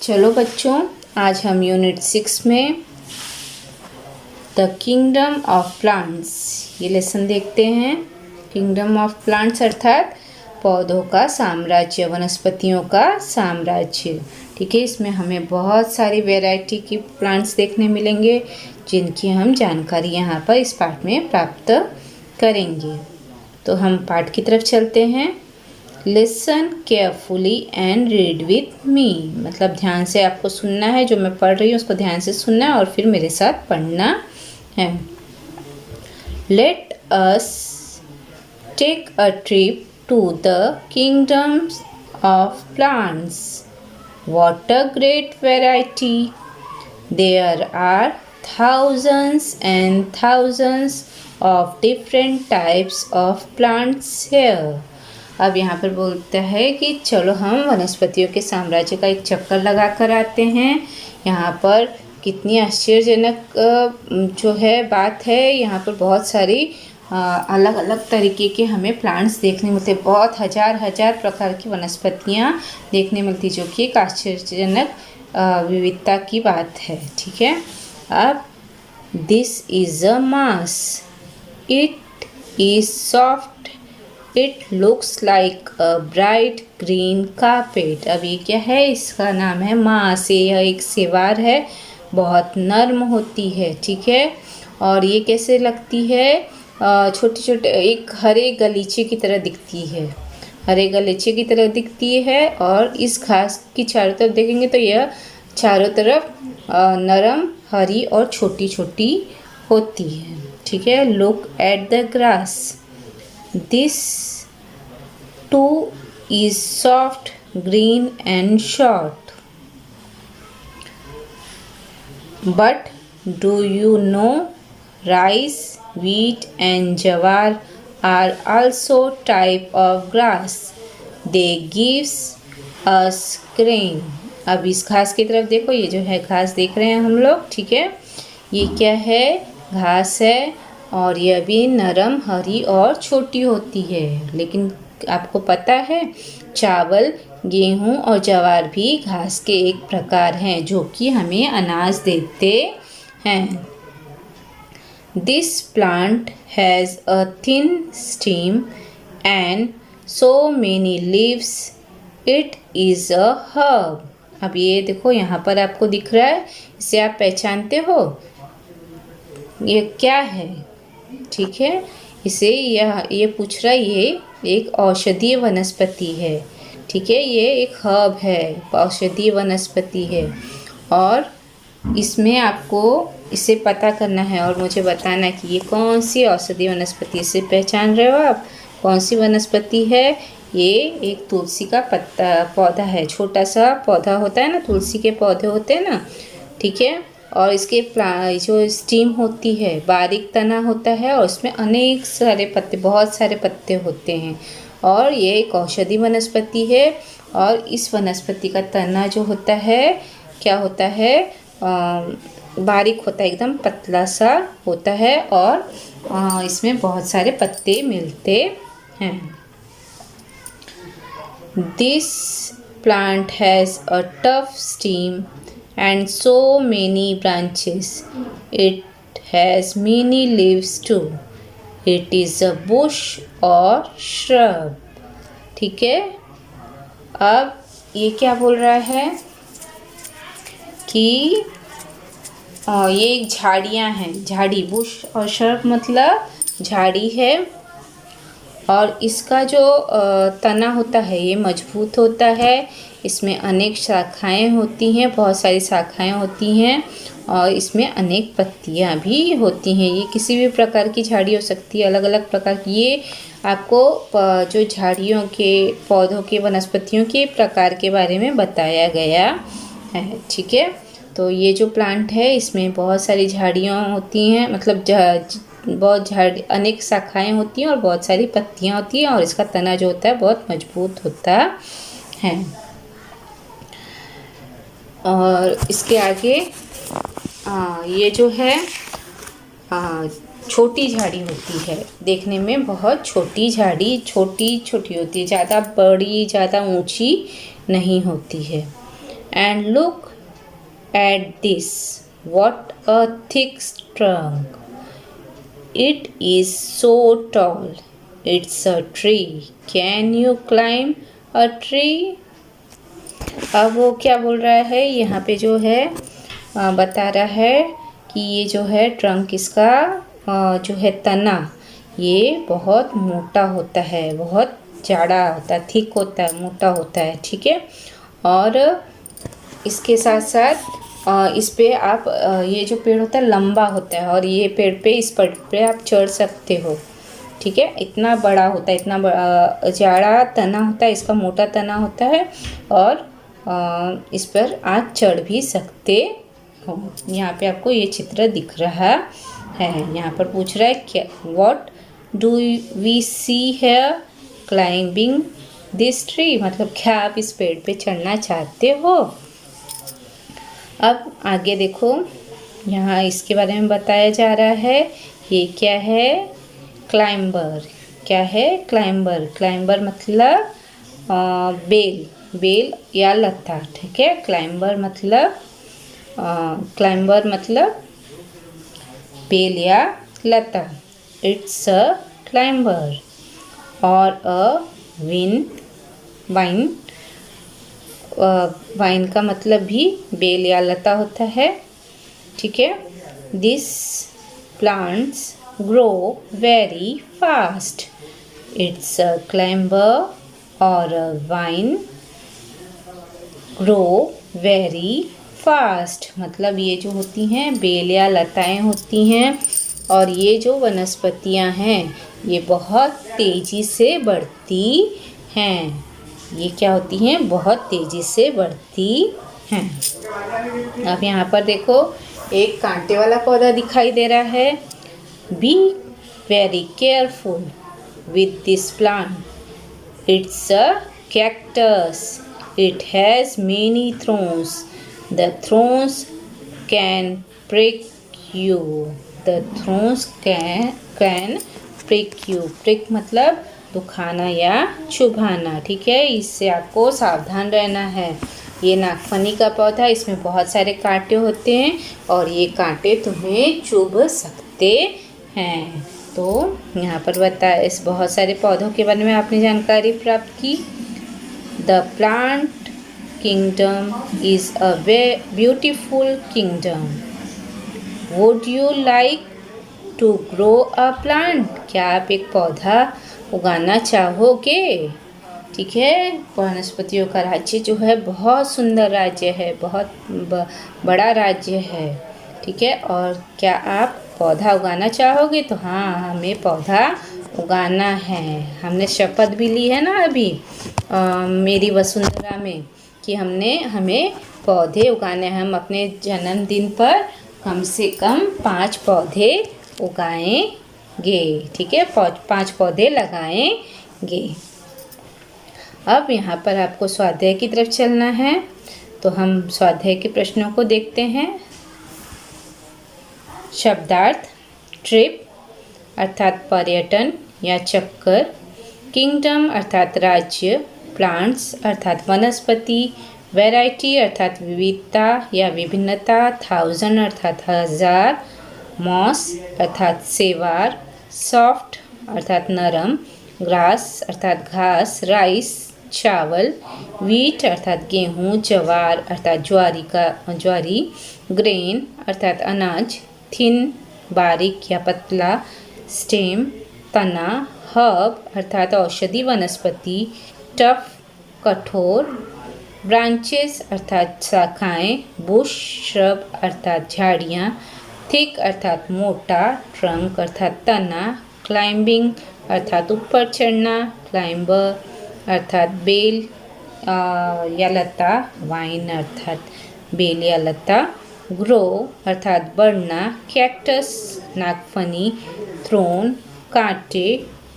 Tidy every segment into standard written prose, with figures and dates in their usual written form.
चलो बच्चों, आज हम यूनिट 6 में द किंगडम ऑफ प्लांट्स ये लेसन देखते हैं। किंगडम ऑफ प्लांट्स अर्थात पौधों का साम्राज्य, वनस्पतियों का साम्राज्य। ठीक है, इसमें हमें बहुत सारी वैरायटी की प्लांट्स देखने मिलेंगे जिनकी हम जानकारी यहाँ पर इस पाठ में प्राप्त करेंगे। तो हम पाठ की तरफ चलते हैं। Listen carefully and read with me, मतलब ध्यान से आपको सुनना है, जो मैं पढ़ रही हूँ उसको ध्यान से सुनना है और फिर मेरे साथ पढ़ना है। Let us take a trip to the kingdoms of plants. What a great variety! There are thousands and thousands of different types of plants here. अब यहाँ पर बोलता है कि चलो हम वनस्पतियों के साम्राज्य का एक चक्कर लगा कर आते हैं। यहाँ पर कितनी आश्चर्यजनक जो है बात है, यहाँ पर बहुत सारी अलग अलग तरीके के हमें प्लांट्स देखने मिलते, बहुत हजार प्रकार की वनस्पतियाँ देखने मिलती, जो कि एक आश्चर्यजनक विविधता की बात है। ठीक है, अब this is a mass, it is soft, it looks like a bright green carpet. अब ये क्या है? इसका नाम है मास। यह एक सेवार है, बहुत नर्म होती है। ठीक है, और ये कैसे लगती है? छोटे छोटे एक हरे गलीचे की तरह दिखती है, हरे गलीचे की तरह दिखती है। और इस घास की चारों तरफ देखेंगे तो यह चारों तरफ नरम, हरी और छोटी छोटी होती है। ठीक है, look at the grass, this two is soft, green and short. But do you know rice, wheat and jawar are also type of grass. They gives us grain. अब इस घास की तरफ देखो, ये जो है घास देख रहे हैं हम लोग। ठीक है, ये क्या है? घास है और यह भी नरम, हरी और छोटी होती है। लेकिन आपको पता है, चावल, गेहूं और ज्वार भी घास के एक प्रकार हैं जो कि हमें अनाज देते हैं। This plant has a thin stem and so many leaves. It is a herb. अब ये देखो, यहाँ पर आपको दिख रहा है, इसे आप पहचानते हो? ये क्या है? ठीक है, इसे ये पूछ रहा है, ये एक औषधीय वनस्पति है। ठीक है, ये एक हर्ब है, औषधीय वनस्पति है। और इसमें आपको इसे पता करना है और मुझे बताना कि ये कौन सी औषधीय वनस्पति, इसे पहचान रहे हो आप? कौन सी वनस्पति है? ये एक तुलसी का पौधा है। छोटा सा पौधा होता है ना, तुलसी के पौधे होते हैं ना। ठीक है, और इसके जो स्टीम होती है, बारीक तना होता है और उसमें अनेक सारे पत्ते, बहुत सारे पत्ते होते हैं। और ये एक औषधि वनस्पति है। और इस वनस्पति का तना जो होता है, क्या होता है? बारीक होता है, एकदम पतला सा होता है और इसमें बहुत सारे पत्ते मिलते हैं। This plant has a tough stem and so many branches. It has many leaves too. It is a bush और श्रब। ठीक है, अब ये क्या बोल रहा है कि ये एक झाड़ियाँ हैं, झाड़ी, बुश और श्रब मतलब झाड़ी है। और इसका जो तना होता है ये मजबूत होता है, इसमें अनेक शाखाएं होती हैं, बहुत सारी शाखाएं होती हैं और इसमें अनेक पत्तियां भी होती हैं। ये किसी भी प्रकार की झाड़ी हो सकती है, अलग अलग प्रकार की। ये आपको जो झाड़ियों के, पौधों के, वनस्पतियों के प्रकार के बारे में बताया गया है। ठीक है, तो ये जो प्लांट है इसमें बहुत सारी झाड़ियाँ होती हैं, मतलब बहुत अनेक शाखाएं होती हैं और बहुत सारी पत्तियां होती हैं। और इसका तना जो होता है बहुत मजबूत होता है। और इसके आगे ये जो है छोटी झाड़ी होती है, देखने में बहुत छोटी झाड़ी, छोटी छोटी होती है, ज़्यादा बड़ी, ज़्यादा ऊंची नहीं होती है। And look at this. What a thick trunk. It is so tall. It's a tree. Can you climb a tree? अब वो क्या बोल रहा है, यहाँ पे जो है बता रहा है कि ये जो है ट्रंक इसका जो है तना, ये बहुत मोटा होता है, बहुत जाड़ा होता है, थिक होता है, मोटा होता है, ठीक है। और इसके साथ साथ इस पे आप ये जो पेड़ होता है लंबा होता है और ये पेड़ पे इस पेड़ पे आप चढ़ सकते हो, ठीक है। इतना बड़ा होता है, इतना बड़ा जाड़ा तना होता है, इसका मोटा तना होता है और इस पर आप चढ़ भी सकते हो। यहाँ पे आपको ये चित्र दिख रहा है। यहाँ पर पूछ रहा है क्या, what do we see here climbing this tree, मतलब क्या आप इस पेड़ पे चढ़ना चाहते हो। अब आगे देखो, यहाँ इसके बारे में बताया जा रहा है। ये क्या है, क्लाइंबर। क्या है, क्लाइंबर। क्लाइंबर मतलब बेल, बेल या लता, ठीक है। क्लाइंबर मतलब बेल या लता। इट्स अ क्लाइंबर और अ वाइन। वाइन का मतलब भी बेल या लता होता है, ठीक है। This plants grow very fast. It's a climber और a vine grow very fast, मतलब ये जो होती हैं बेल या लताएं होती हैं और ये जो वनस्पतियां हैं ये बहुत तेज़ी से बढ़ती हैं। ये क्या होती हैं, बहुत तेज़ी से बढ़ती हैं। अब यहाँ पर देखो एक कांटे वाला पौधा दिखाई दे रहा है। Be very careful with this plant. It's a cactus. It has many thorns. The thorns can prick you. The thorns can prick you. Prick मतलब दुखाना या चुभाना, ठीक है। इससे आपको सावधान रहना है। ये नागफनी का पौधा, इसमें बहुत सारे कांटे होते हैं और ये कांटे तुम्हें चुभ सकते हैं। तो यहाँ पर बताया, इस बहुत सारे पौधों के बारे में आपने जानकारी प्राप्त की। The plant kingdom is a very beautiful kingdom. Would you like to grow a plant? क्या आप एक पौधा उगाना चाहोगे, ठीक है। वनस्पतियों का राज्य जो है बहुत सुंदर राज्य है, बहुत बड़ा राज्य है, ठीक है। और क्या आप पौधा उगाना चाहोगे, तो हाँ, हमें पौधा उगाना है। हमने शपथ भी ली है ना अभी मेरी वसुंधरा में कि हमें पौधे उगाने हैं। हम अपने जन्मदिन पर कम से कम 5 पौधे उगाएंगे, ठीक है। 5 पौधे लगाएंगे। अब यहाँ पर आपको स्वाध्याय की तरफ चलना है, तो हम स्वाध्याय के प्रश्नों को देखते हैं। शब्दार्थ, ट्रिप अर्थात पर्यटन या चक्कर, किंगडम अर्थात राज्य, प्लांट्स अर्थात वनस्पति, वैरायटी अर्थात विविधता या विभिन्नता, 1000 अर्थात 1000, मॉस अर्थात सेवार, सॉफ्ट अर्थात नरम, ग्रास अर्थात घास, राइस चावल, व्हीट अर्थात गेहूँ, जवार अर्थात ज्वारी, ग्रेन अर्थात अनाज, थिन बारीक या पतला, स्टेम तना, हर्ब अर्थात औषधि वनस्पति, टफ कठोर, ब्रांचेस अर्थात शाखाएं, बुश श्रब अर्थात झाड़ियाँ, थिक अर्थात मोटा, ट्रंक अर्थात तना, क्लाइंबिंग अर्थात ऊपर चढ़ना, क्लाइंबर अर्थात बेल या लता, वाइन अर्थात बेल या लता, ग्रो अर्थात बढ़ना, कैक्टस नागफनी, थ्रोन कांटे,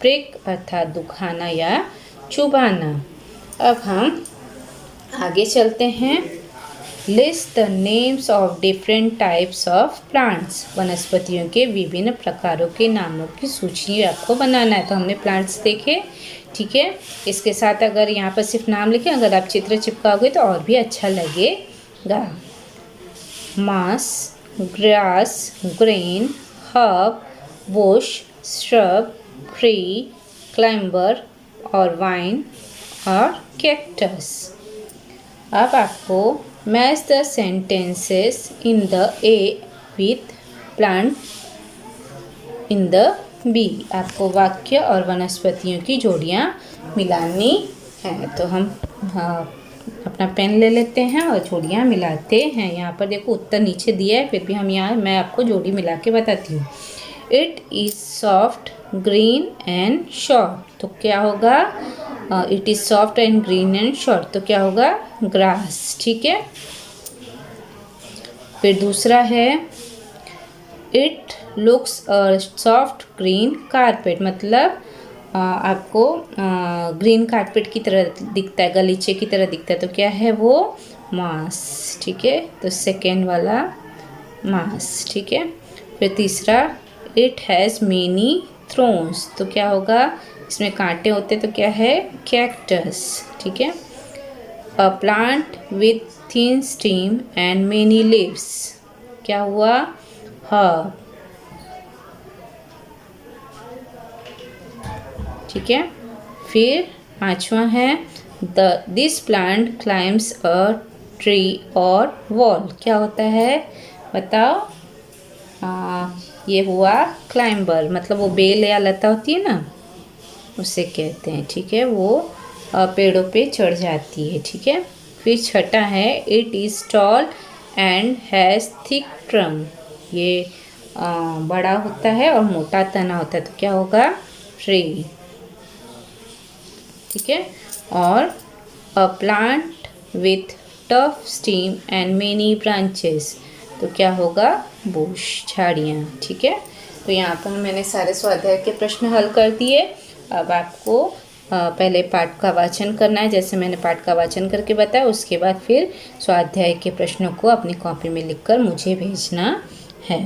प्रिक अर्थात दुखाना या चुभाना। अब हम आगे चलते हैं। List the names of different types of plants. वनस्पतियों के विभिन्न प्रकारों के नामों की सूची आपको बनाना है। तो हमने प्लांट्स देखे, ठीक है। इसके साथ अगर यहाँ पर सिर्फ नाम लिखें, अगर आप चित्र चिपकाओगे तो और भी अच्छा लगेगा। Moss, grass, grain, herb, bush, shrub, tree, climber और वाइन और कैक्टस। अब आपको match the sentences in the A with plant in the B. आपको वाक्य और वनस्पतियों की जोड़ियाँ मिलानी हैं। तो हम अपना पेन ले लेते हैं और जोड़ियाँ मिलाते हैं। यहाँ पर देखो उत्तर नीचे दिया है, फिर भी मैं आपको जोड़ी मिला के बताती हूँ। It is soft, green and short. तो क्या होगा? It is soft and green and short, तो क्या होगा? ग्रास। ठीक है। फिर दूसरा है it looks soft green carpet, मतलब आपको ग्रीन कारपेट की तरह दिखता है, गलीचे की तरह दिखता है, तो क्या है वो? मास। ठीक है, तो सेकेंड वाला मास। ठीक है। फिर तीसरा इट हैज़ मेनी थ्रोन्स, तो क्या होगा? इसमें कांटे होते, तो क्या है? कैक्टस। ठीक है। A plant with thin steam and many leaves, क्या हुआ? हर्ब। ठीक है। फिर पांचवा है this plant climbs a tree और वॉल, क्या होता है? बताओ। ये हुआ क्लाइंबर, मतलब वो बेल या लता होती है ना, उसे कहते हैं। ठीक है, वो पेड़ों पे चढ़ जाती है। ठीक है। फिर छठा है it is tall and has thick trunk, ये बड़ा होता है और मोटा तना होता है, तो क्या होगा? ट्री। ठीक है। और a plant with tough stem and many branches, तो क्या होगा? बुश, झाड़ियाँ। ठीक है। तो यहाँ पर मैंने सारे स्वाध्याय के प्रश्न हल कर दिए। अब आपको पहले पाठ का वाचन करना है, जैसे मैंने पाठ का वाचन करके बताया। उसके बाद फिर स्वाध्याय के प्रश्नों को अपनी कॉपी में लिखकर मुझे भेजना है।